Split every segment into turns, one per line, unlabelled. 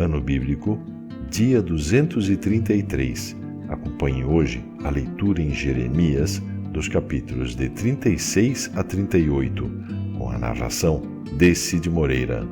Ano Bíblico, dia 233. Acompanhe hoje a leitura em Jeremias, dos capítulos de 36 a 38, com a narração de Cid Moreira.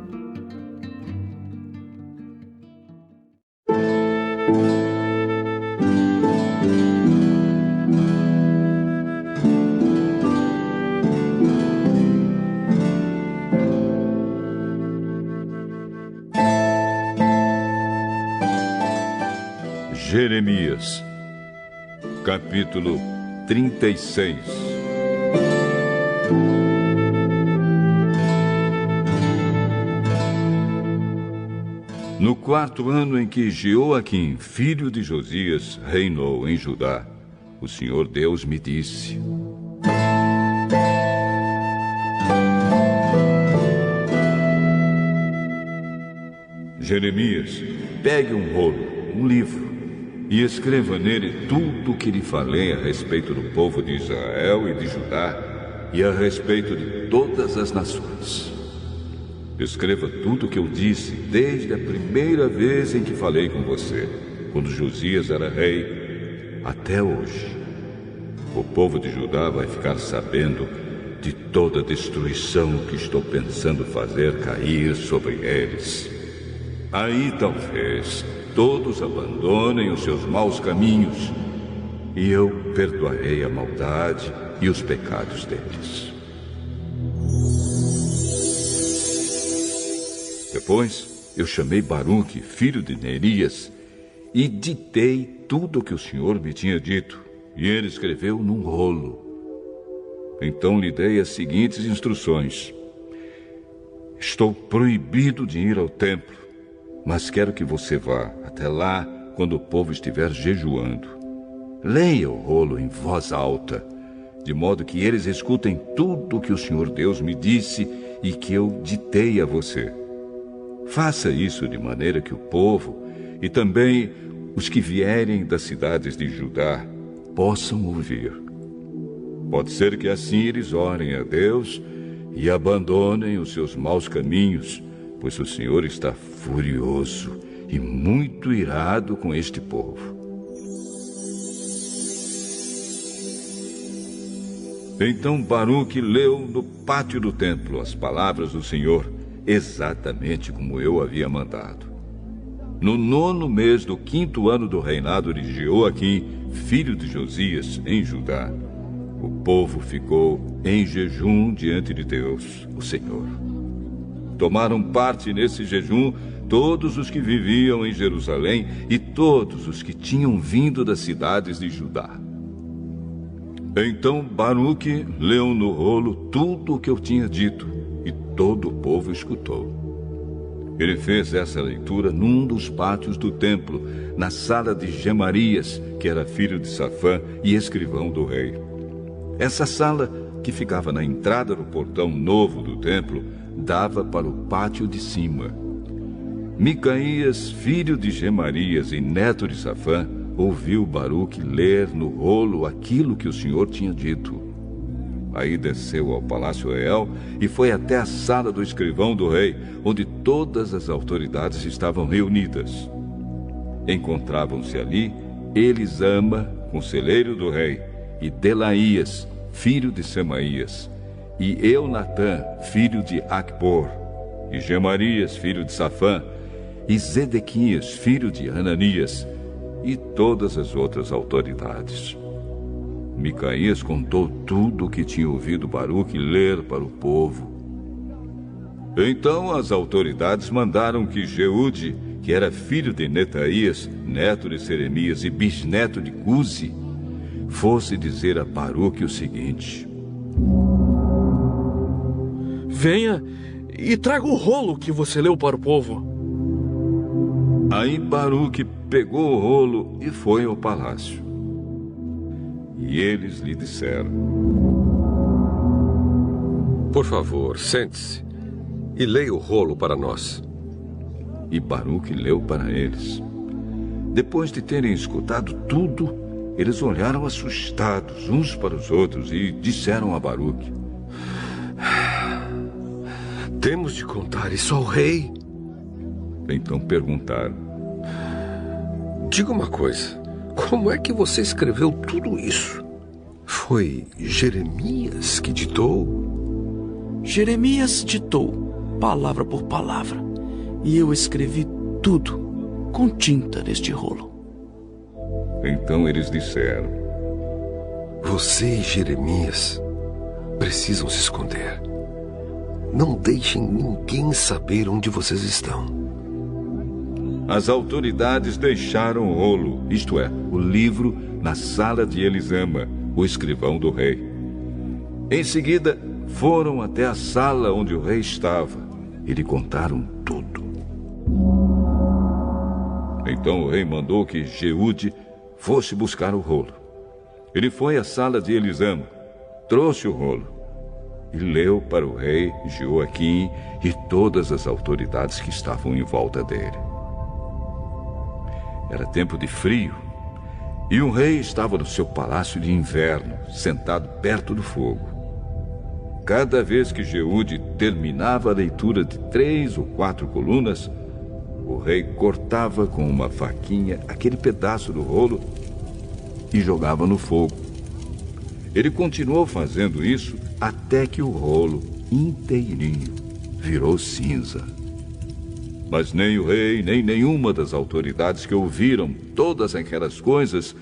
Jeremias, capítulo 36. No quarto ano em que Jeoaquim, filho de Josias, reinou em Judá, o Senhor Deus me disse: Jeremias, pegue um rolo, um livro, e escreva nele tudo o que lhe falei a respeito do povo de Israel e de Judá e a respeito de todas as nações. Escreva tudo o que eu disse desde a primeira vez em que falei com você, quando Josias era rei, até hoje. O povo de Judá vai ficar sabendo de toda a destruição que estou pensando fazer cair sobre eles. Aí talvez todos abandonem os seus maus caminhos, e eu perdoarei a maldade e os pecados deles. Depois eu chamei Baruque, filho de Nerias, e ditei tudo o que o Senhor me tinha dito, e ele escreveu num rolo. Então lhe dei as seguintes instruções: estou proibido de ir ao templo, mas quero que você vá até lá quando o povo estiver jejuando. Leia o rolo em voz alta, de modo que eles escutem tudo o que o Senhor Deus me disse e que eu ditei a você. Faça isso de maneira que o povo e também os que vierem das cidades de Judá possam ouvir. Pode ser que assim eles orem a Deus e abandonem os seus maus caminhos, pois o Senhor está furioso e muito irado com este povo. Então Baruque leu no pátio do templo as palavras do Senhor, exatamente como eu havia mandado. No 9º mês do 5º ano do reinado de Jeoaquim, filho de Josias, em Judá, o povo ficou em jejum diante de Deus, o Senhor. Tomaram parte nesse jejum todos os que viviam em Jerusalém e todos os que tinham vindo das cidades de Judá. Então Baruque leu no rolo tudo o que eu tinha dito, e todo o povo escutou. Ele fez essa leitura num dos pátios do templo, na sala de Gemarias, que era filho de Safã e escrivão do rei. Essa sala, que ficava na entrada do portão novo do templo, dava para o pátio de cima. Micaías, filho de Gemarias e neto de Safã, ouviu Baruque ler no rolo aquilo que o Senhor tinha dito. Aí desceu ao palácio real e foi até a sala do escrivão do rei, onde todas as autoridades estavam reunidas. Encontravam-se ali Elisama, conselheiro do rei, e Delaías, filho de Semaías, e Eunatã, filho de Acbor, e Gemarias, filho de Safã, e Zedequias, filho de Ananias, e todas as outras autoridades. Micaías contou tudo o que tinha ouvido Baruque ler para o povo. Então as autoridades mandaram que Jeude, que era filho de Netaías, neto de Seremias e bisneto de Cusi, fosse dizer a Baruque o seguinte:
venha e traga o rolo que você leu para o povo.
Aí Baruque pegou o rolo e foi ao palácio. E eles lhe disseram:
por favor, sente-se e leia o rolo para nós.
E Baruque leu para eles. Depois de terem escutado tudo, eles olharam assustados uns para os outros e disseram a Baruque:
temos de contar isso ao rei?
Então perguntaram:
Diga uma coisa, como é que você escreveu tudo isso? Foi Jeremias que ditou?
Jeremias ditou, palavra por palavra, e eu escrevi tudo com tinta neste rolo.
Então eles disseram:
Você e Jeremias precisam se esconder. Não deixem ninguém saber onde vocês estão.
As autoridades deixaram o rolo, isto é, o livro, na sala de Elisama, o escrivão do rei. Em seguida, foram até a sala onde o rei estava e lhe contaram tudo. Então o rei mandou que Jeude fosse buscar o rolo. Ele foi à sala de Elisama, trouxe o rolo e leu para o rei Joaquim e todas as autoridades que estavam em volta dele. Era tempo de frio e o rei estava no seu palácio de inverno, sentado perto do fogo. Cada vez que Jeude terminava a leitura de 3 ou 4 colunas, o rei cortava com uma faquinha aquele pedaço do rolo e jogava no fogo. Ele continuou fazendo isso até que o rolo inteirinho virou cinza. Mas nem o rei, nem nenhuma das autoridades que ouviram todas aquelas coisas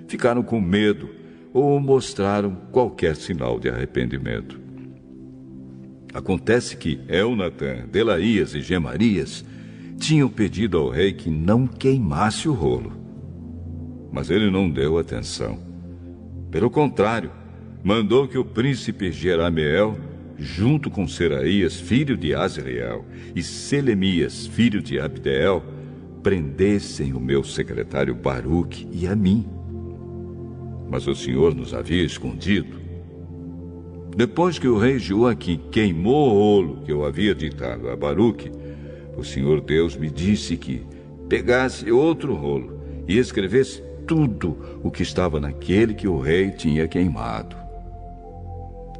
ficaram com medo ou mostraram qualquer sinal de arrependimento. Acontece que Elnatã, Delaías e Gemarias tinham pedido ao rei que não queimasse o rolo. Mas ele não deu atenção. Pelo contrário, mandou que o príncipe Jerameel, junto com Seraías, filho de Azriel, e Selemias, filho de Abdeel, prendessem o meu secretário Baruque e a mim. Mas o Senhor nos havia escondido. Depois que o rei Joaquim queimou o rolo que eu havia ditado a Baruque, o Senhor Deus me disse que pegasse outro rolo e escrevesse tudo o que estava naquele que o rei tinha queimado.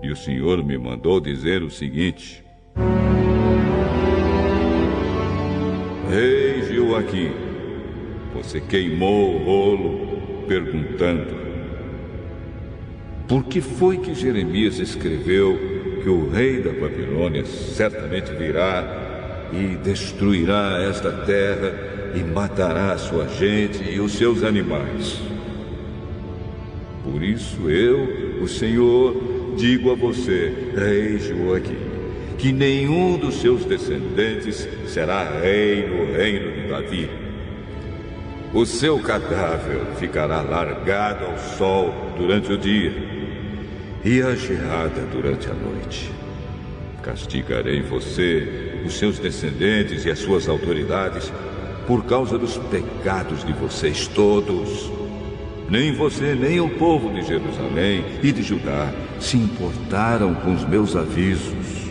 E o Senhor me mandou dizer o seguinte: Rei Joaquim, você queimou o rolo perguntando: por que foi que Jeremias escreveu que o rei da Babilônia certamente virá e destruirá esta terra e matará a sua gente e os seus animais? Por isso eu, o Senhor, digo a você, rei Joaquim, que nenhum dos seus descendentes será rei no reino de Davi. O seu cadáver ficará largado ao sol durante o dia e a geada durante a noite. Castigarei você, os seus descendentes e as suas autoridades por causa dos pecados de vocês todos. Nem você, nem o povo de Jerusalém e de Judá se importaram com os meus avisos.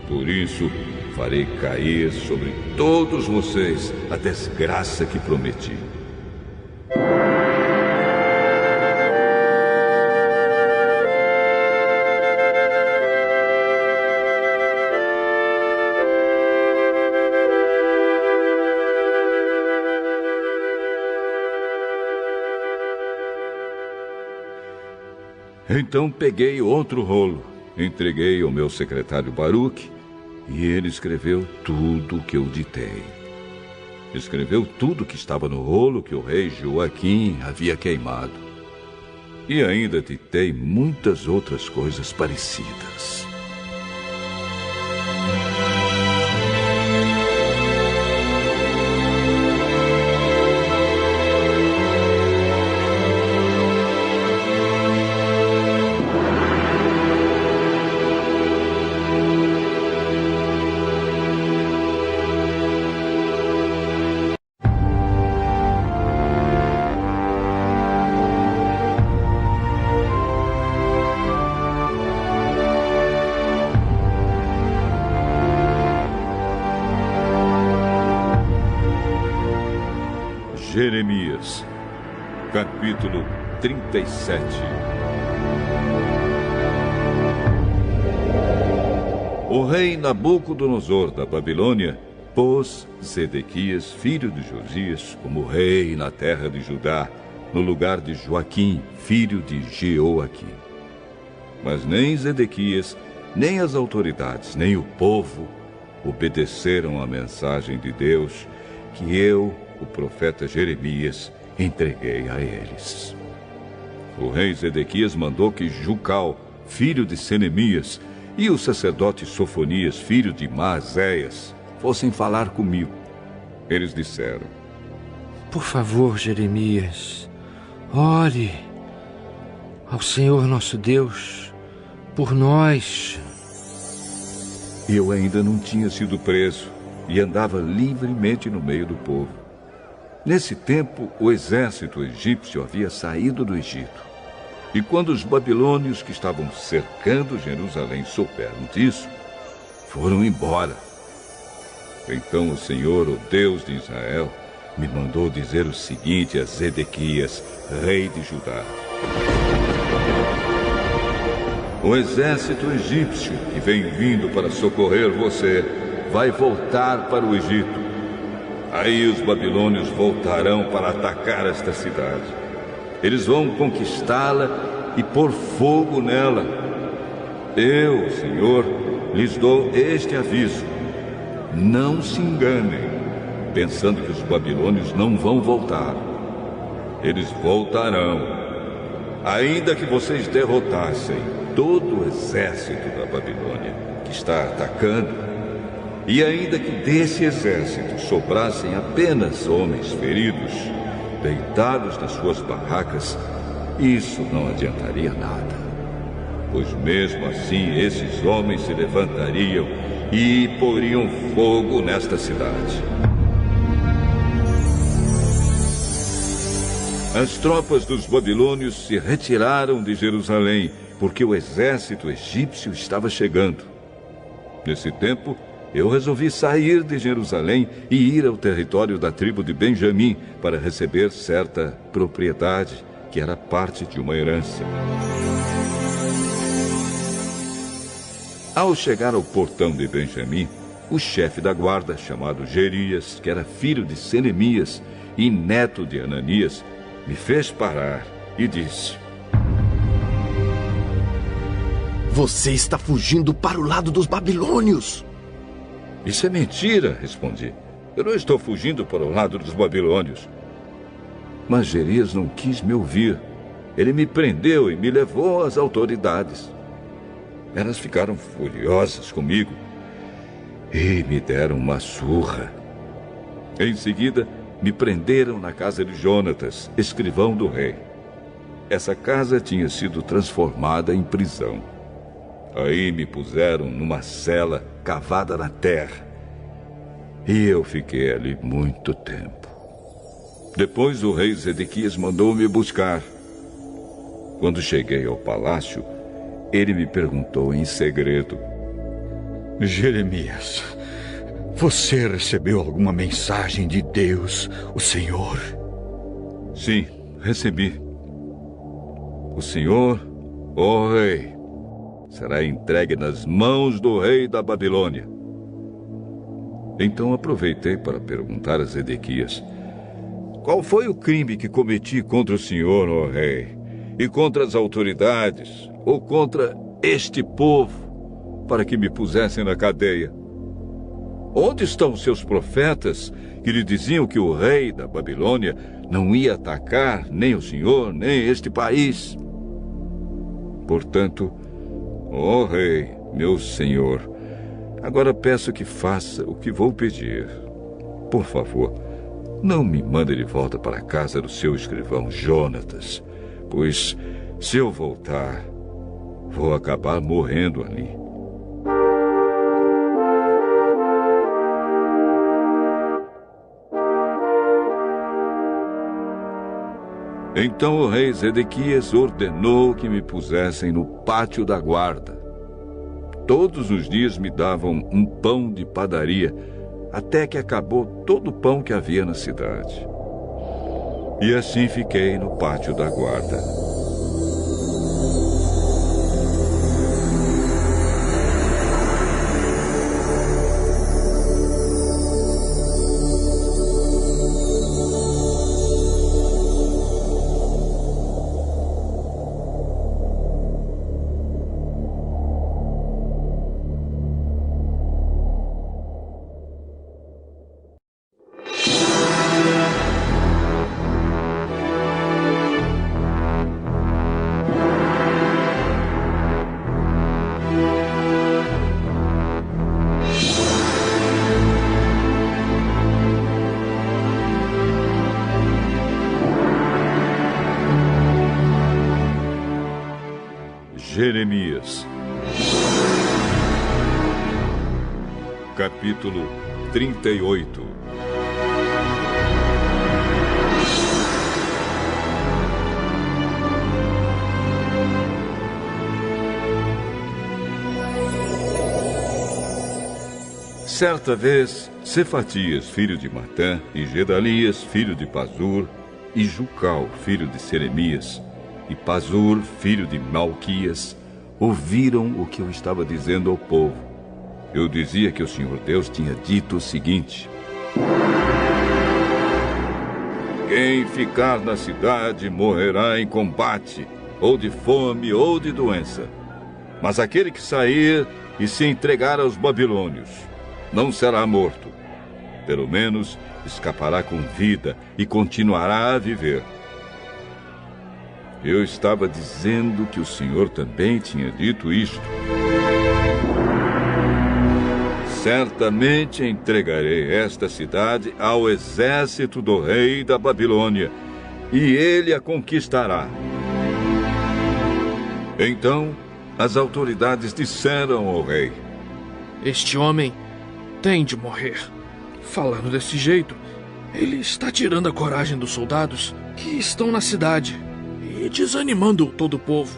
Por isso, farei cair sobre todos vocês a desgraça que prometi. Então peguei outro rolo, entreguei ao meu secretário Baruque, e ele escreveu tudo o que eu ditei. Escreveu tudo que estava no rolo que o rei Joaquim havia queimado. E ainda ditei muitas outras coisas parecidas. Jeremias, capítulo 37. O rei Nabucodonosor da Babilônia pôs Zedequias, filho de Josias, como rei na terra de Judá, no lugar de Joaquim, filho de Jeoaquim. Mas nem Zedequias, nem as autoridades, nem o povo obedeceram à mensagem de Deus que eu, o profeta Jeremias, entreguei a eles. O rei Zedequias mandou que Jucal, filho de Senemias, e o sacerdote Sofonias, filho de Maazéias, fossem falar comigo. Eles disseram:
Por favor, Jeremias, ore ao Senhor nosso Deus por nós.
Eu ainda não tinha sido preso e andava livremente no meio do povo. Nesse tempo, o exército egípcio havia saído do Egito. E quando os babilônios que estavam cercando Jerusalém souberam disso, foram embora. Então o Senhor, o Deus de Israel, me mandou dizer o seguinte a Zedequias, rei de Judá: O exército egípcio que vem vindo para socorrer você vai voltar para o Egito. Aí os babilônios voltarão para atacar esta cidade. Eles vão conquistá-la e pôr fogo nela. Eu, Senhor, lhes dou este aviso: não se enganem, pensando que os babilônios não vão voltar. Eles voltarão. Ainda que vocês derrotassem todo o exército da Babilônia que está atacando, e ainda que desse exército sobrassem apenas homens feridos, deitados nas suas barracas, isso não adiantaria nada. Pois mesmo assim esses homens se levantariam e poriam fogo nesta cidade. As tropas dos babilônios se retiraram de Jerusalém, porque o exército egípcio estava chegando. Nesse tempo, eu resolvi sair de Jerusalém e ir ao território da tribo de Benjamim para receber certa propriedade, que era parte de uma herança. Ao chegar ao portão de Benjamim, o chefe da guarda, chamado Jerias, que era filho de Senemias e neto de Ananias, me fez parar e disse:
Você está fugindo para o lado dos babilônios.
Isso é mentira, respondi. Eu não estou fugindo para o lado dos babilônios. Mas Jerias não quis me ouvir. Ele me prendeu e me levou às autoridades. Elas ficaram furiosas comigo e me deram uma surra. Em seguida, me prenderam na casa de Jonatas, escrivão do rei. Essa casa tinha sido transformada em prisão. Aí me puseram numa cela cavada na terra. E eu fiquei ali muito tempo. Depois o rei Zedequias mandou me buscar. Quando cheguei ao palácio, ele me perguntou em segredo:
Jeremias, você recebeu alguma mensagem de Deus, o Senhor?
Sim, recebi. O Senhor, ó rei, será entregue nas mãos do rei da Babilônia. Então aproveitei para perguntar a Zedequias: qual foi o crime que cometi contra o Senhor, ó rei, e contra as autoridades, ou contra este povo, para que me pusessem na cadeia? Onde estão os seus profetas que lhe diziam que o rei da Babilônia não ia atacar nem o Senhor, nem este país? Portanto, ó rei, meu senhor, agora peço que faça o que vou pedir. Por favor, não me mande de volta para a casa do seu escrivão Jonatas, pois se eu voltar, vou acabar morrendo ali. Então o rei Zedequias ordenou que me pusessem no pátio da guarda. Todos os dias me davam um pão de padaria, até que acabou todo o pão que havia na cidade. E assim fiquei no pátio da guarda. Jeremias. Capítulo 38. Certa vez, Cefatias, filho de Matã, e Gedalias, filho de Pazur, e Jucal, filho de Seremias, e Pazur, filho de Malquias, ouviram o que eu estava dizendo ao povo. Eu dizia que o Senhor Deus tinha dito o seguinte: quem ficar na cidade morrerá em combate, ou de fome, ou de doença. Mas aquele que sair e se entregar aos babilônios não será morto. Pelo menos escapará com vida e continuará a viver. Eu estava dizendo que o Senhor também tinha dito isto. Certamente entregarei esta cidade ao exército do rei da Babilônia, e ele a conquistará. Então, as autoridades disseram ao rei:
este homem tem de morrer. Falando desse jeito, ele está tirando a coragem dos soldados que estão na cidade e desanimando todo o povo.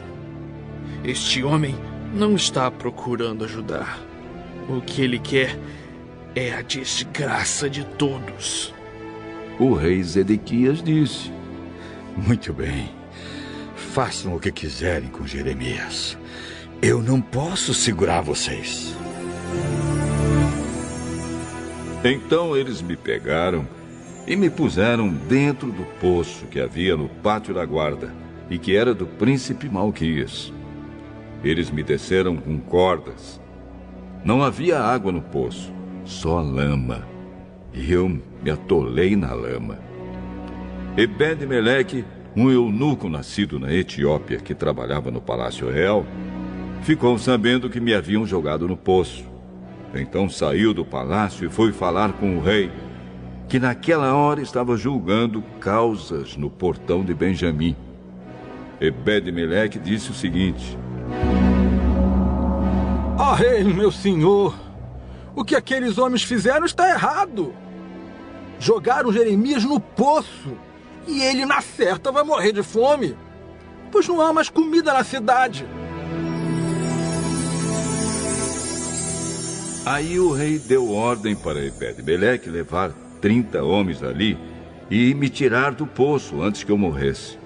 Este homem não está procurando ajudar. O que ele quer é a desgraça de todos.
O rei Zedequias disse:
muito bem, façam o que quiserem com Jeremias. Eu não posso segurar vocês.
Então eles me pegaram e me puseram dentro do poço que havia no pátio da guarda e que era do príncipe Malquias. Eles me desceram com cordas. Não havia água no poço, só lama. E eu me atolei na lama. Ebed-Meleque, um eunuco nascido na Etiópia que trabalhava no Palácio Real, ficou sabendo que me haviam jogado no poço. Então saiu do palácio e foi falar com o rei, que naquela hora estava julgando causas no portão de Benjamim. Ebed-Meleque disse o seguinte:
ó rei, meu senhor, o que aqueles homens fizeram está errado. Jogaram Jeremias no poço e ele, na certa, vai morrer de fome, pois não há mais comida na cidade.
Aí o rei deu ordem para Ebed-Meleque levar 30 homens ali e me tirar do poço antes que eu morresse.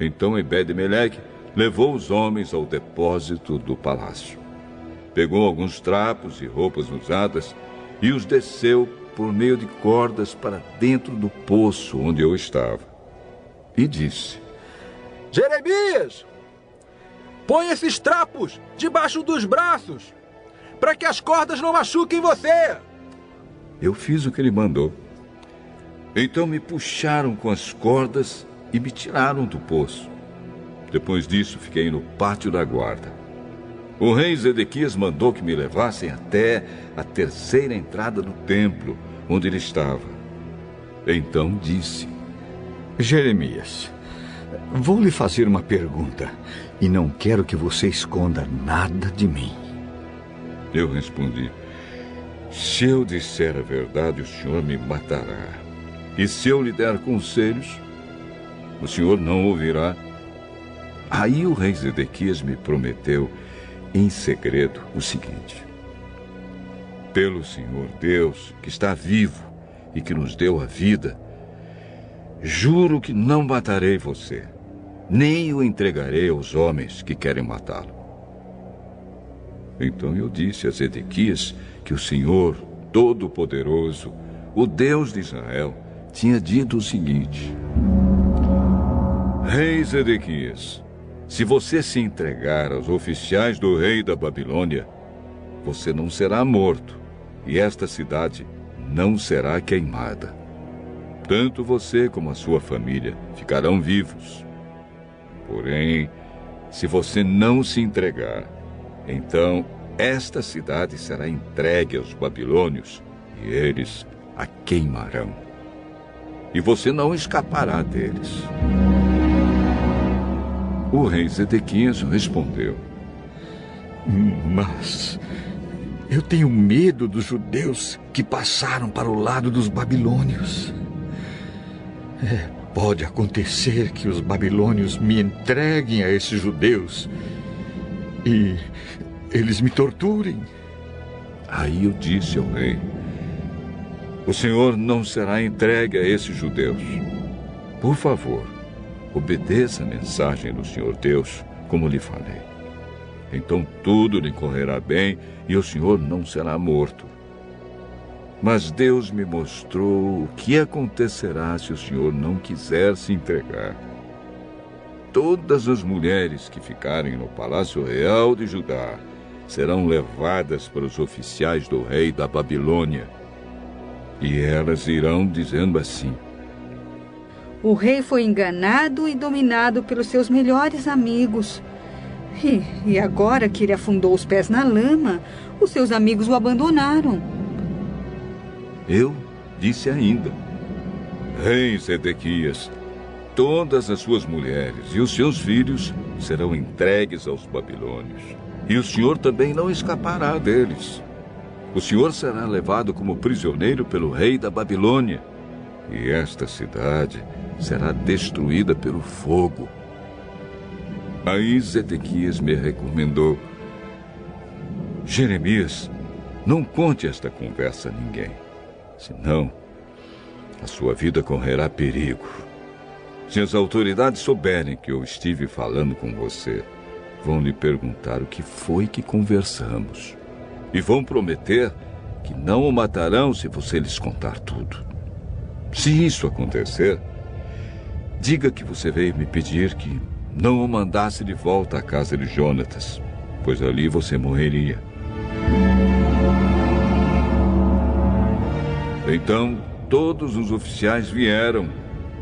Então Ebed-Meleque levou os homens ao depósito do palácio. Pegou alguns trapos e roupas usadas e os desceu por meio de cordas para dentro do poço onde eu estava. E disse:
Jeremias, põe esses trapos debaixo dos braços, para que as cordas não machuquem você.
Eu fiz o que ele mandou. Então me puxaram com as cordas e me tiraram do poço. Depois disso, fiquei no pátio da guarda. O rei Zedequias mandou que me levassem até a terceira entrada do templo, onde ele estava. Então disse:
Jeremias, vou lhe fazer uma pergunta e não quero que você esconda nada de mim.
Eu respondi: se eu disser a verdade, o senhor me matará. E se eu lhe der conselhos, o senhor não ouvirá. Aí o rei Zedequias me prometeu em segredo o seguinte: pelo Senhor Deus, que está vivo e que nos deu a vida, juro que não matarei você, nem o entregarei aos homens que querem matá-lo. Então eu disse a Zedequias que o Senhor Todo-Poderoso, o Deus de Israel, tinha dito o seguinte: Rei Zedequias, se você se entregar aos oficiais do rei da Babilônia, você não será morto, e esta cidade não será queimada. Tanto você como a sua família ficarão vivos. Porém, se você não se entregar, então esta cidade será entregue aos babilônios, e eles a queimarão. E você não escapará deles. O rei Zedequias respondeu:
Mas eu tenho medo dos judeus que passaram para o lado dos babilônios. Pode acontecer que os babilônios me entreguem a esses judeus e eles me torturem.
Aí eu disse ao rei: o senhor não será entregue a esses judeus. Por favor, obedeça a mensagem do Senhor Deus, como lhe falei. Então tudo lhe correrá bem e o senhor não será morto. Mas Deus me mostrou o que acontecerá se o senhor não quiser se entregar. Todas as mulheres que ficarem no palácio real de Judá serão levadas para os oficiais do rei da Babilônia. E elas irão dizendo assim:
o rei foi enganado e dominado pelos seus melhores amigos. E agora que ele afundou os pés na lama, os seus amigos o abandonaram.
Eu disse ainda: Rei Zedequias, todas as suas mulheres e os seus filhos serão entregues aos babilônios, e o senhor também não escapará deles. O senhor será levado como prisioneiro pelo rei da Babilônia, e esta cidade será destruída pelo fogo. Aí Zedequias me recomendou: Jeremias, não conte esta conversa a ninguém, senão a sua vida correrá perigo. Se as autoridades souberem que eu estive falando com você, vão lhe perguntar o que foi que conversamos. E vão prometer que não o matarão se você lhes contar tudo. Se isso acontecer, diga que você veio me pedir que não o mandasse de volta à casa de Jonatas, pois ali você morreria. Então, todos os oficiais vieram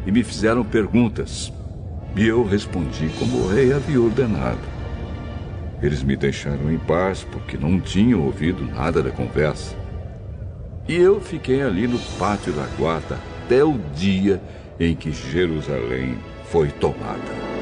e me fizeram perguntas, e eu respondi como o rei havia ordenado. Eles me deixaram em paz porque não tinham ouvido nada da conversa. E eu fiquei ali no pátio da guarda até o dia em que Jerusalém foi tomada.